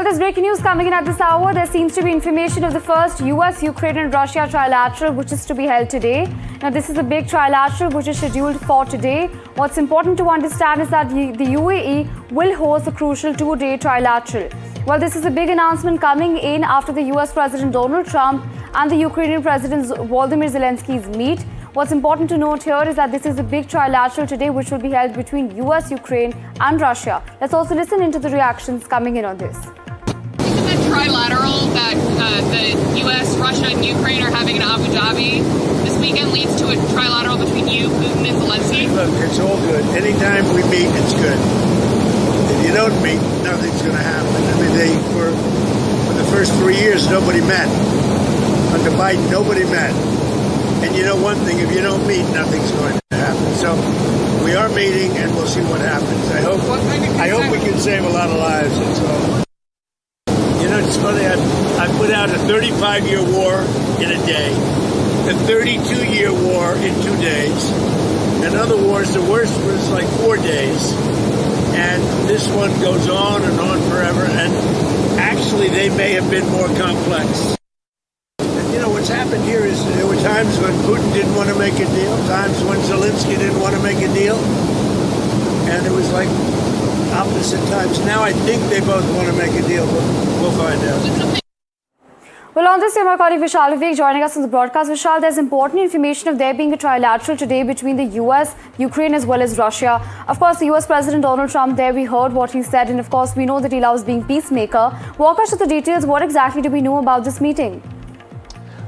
there's breaking news coming in at this hour. There seems to be information of the first US, Ukraine and Russia trilateral which is to be held today. Now this is a big trilateral which is scheduled for today. What's important to understand is that the UAE will host a crucial two-day trilateral. Well, this is a big announcement coming in after the US President Donald Trump and the Ukrainian President Volodymyr Zelensky's meet. What's important to note here is that this is a big trilateral today which will be held between US, Ukraine and Russia. Let's also listen into the reactions coming in on this. The trilateral that the US, Russia and Ukraine are having in Abu Dhabi this weekend leads to a trilateral between you, Putin and Zelensky? Look, it's all good. Anytime we meet, it's good. If you don't meet, nothing's going to happen. I mean, for the first 3 years, nobody met. Under Biden, nobody met. And you know one thing, if you don't meet, nothing's going to happen. So we are meeting and we'll see what happens. I hope we can save a lot of lives. And so, you know, it's funny, I put out a 35-year war in a day, a 32-year war in 2 days. In other wars, the worst was like 4 days. And this one goes on and on forever. And actually, they may have been more complex. What's happened here is there were times when Putin didn't want to make a deal, times when Zelensky didn't want to make a deal, and it was like opposite times. Now I think they both want to make a deal, but we'll find out. Well, on this, my colleague Vishal Vivek joining us on the broadcast. Vishal, there's important information of there being a trilateral today between the US, Ukraine as well as Russia. Of course, the US President Donald Trump, there we heard what he said, and of course we know that he loves being peacemaker. Walk us through the details. What exactly do we know about this meeting?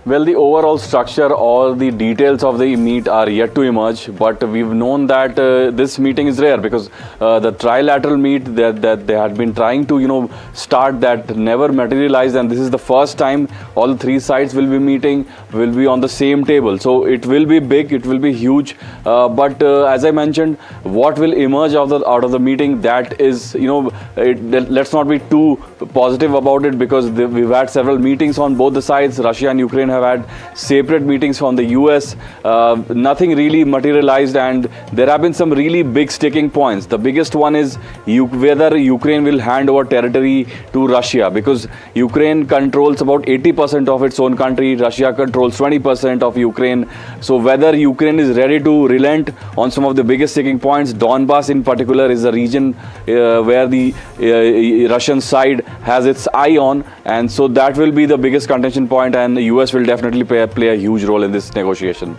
Well, the overall structure or the details of the meet are yet to emerge, but we've known that this meeting is rare because the trilateral meet that they had been trying to, start that never materialized, and this is the first time all the three sides will be meeting, will be on the same table. So it will be big, it will be huge, but as I mentioned, what will emerge out of the meeting, that is, let's not be too positive about it because we've had several meetings on both the sides. Russia and Ukraine have had separate meetings from the US. Nothing really materialized, and there have been some really big sticking points. The biggest one is whether Ukraine will hand over territory to Russia, because Ukraine controls about 80% of its own country, Russia controls 20% of Ukraine. So whether Ukraine is ready to relent on some of the biggest sticking points, Donbas in particular is a region where the Russian side has its eye on, and so that will be the biggest contention point, and the US will definitely play a huge role in this negotiation.